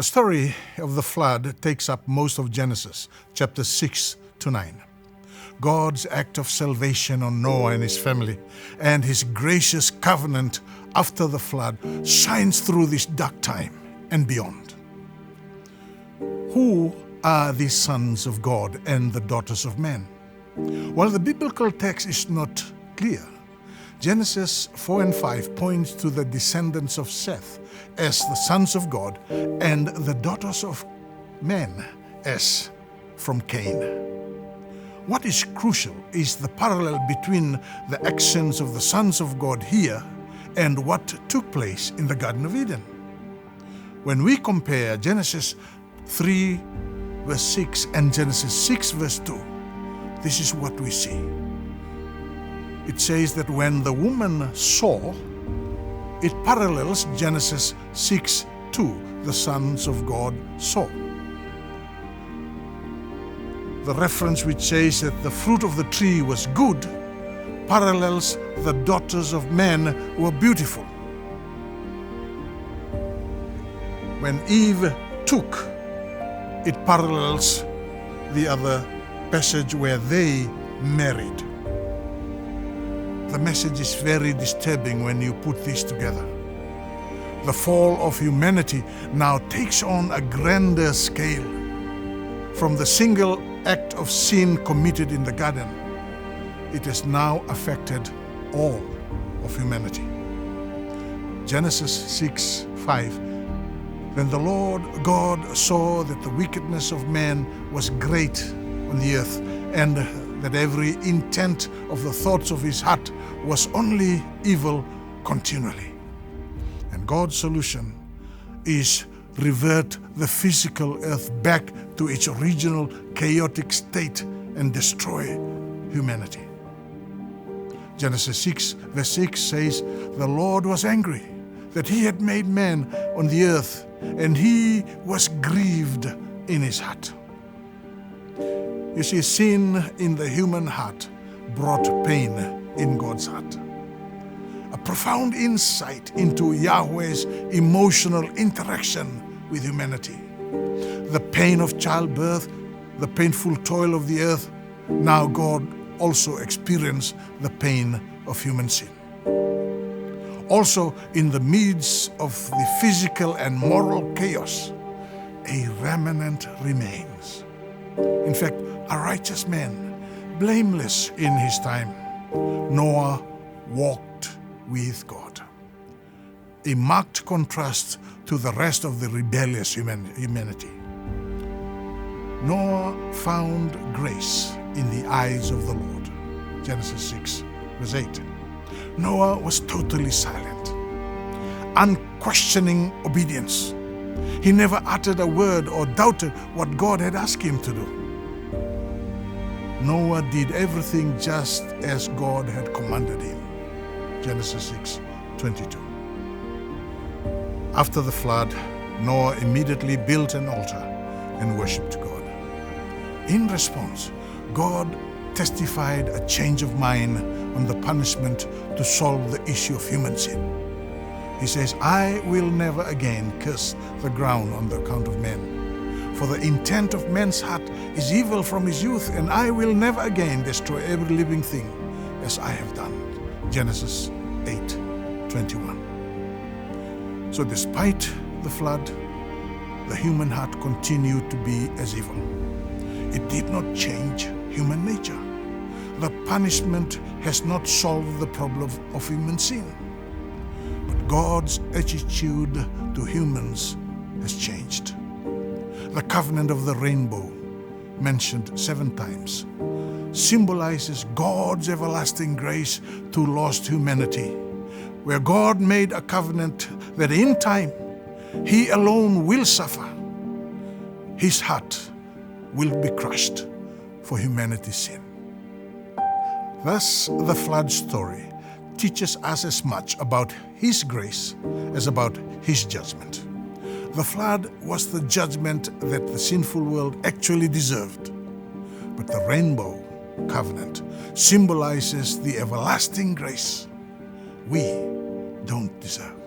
The story of the flood takes up most of Genesis, chapters 6 to 9. God's act of salvation on Noah and his family, and his gracious covenant after the flood shines through this dark time and beyond. Who are these sons of God and the daughters of men? While the biblical text is not clear, Genesis 4 and 5 points to the descendants of Seth as the sons of God and the daughters of men as from Cain. What is crucial is the parallel between the actions of the sons of God here and what took place in the Garden of Eden. When we compare Genesis 3 verse 6 and Genesis 6 verse 2, this is what we see. It says that when the woman saw, it parallels Genesis 6:2, the sons of God saw. The reference which says that the fruit of the tree was good parallels the daughters of men were beautiful. When Eve took, it parallels the other passage where they married. The message is very disturbing when you put this together. The fall of humanity now takes on a grander scale. From the single act of sin committed in the garden, it has now affected all of humanity. Genesis 6:5. Then the Lord God saw that the wickedness of man was great on the earth, and that every intent of the thoughts of his heart was only evil continually. And God's solution is revert the physical earth back to its original chaotic state and destroy humanity. Genesis 6 verse 6 says, "The Lord was angry that he had made man on the earth, and he was grieved in his heart." You see, sin in the human heart brought pain in God's heart. A profound insight into Yahweh's emotional interaction with humanity. The pain of childbirth, the painful toil of the earth. Now God also experienced the pain of human sin. Also, in the midst of the physical and moral chaos, a remnant remains. In fact, a righteous man, blameless in his time. Noah walked with God. A marked contrast to the rest of the rebellious humanity. Noah found grace in the eyes of the Lord. Genesis 6 verse 8. Noah was totally silent, unquestioning obedience. He never uttered a word or doubted what God had asked him to do. Noah did everything just as God had commanded him. Genesis 6:22. After the flood, Noah immediately built an altar and worshipped God. In response, God testified a change of mind on the punishment to solve the issue of human sin. He says, "I will never again curse the ground on the account of men. For the intent of man's heart is evil from his youth, and I will never again destroy every living thing as I have done." Genesis 8:21. So despite the flood, the human heart continued to be as evil. It did not change human nature. The punishment has not solved the problem of human sin. But God's attitude to humans has changed. The covenant of the rainbow, mentioned 7 times, symbolizes God's everlasting grace to lost humanity, where God made a covenant that in time He alone will suffer. His heart will be crushed for humanity's sin. Thus, the flood story teaches us as much about His grace as about His judgment. The flood was the judgment that the sinful world actually deserved. But the rainbow covenant symbolizes the everlasting grace we don't deserve.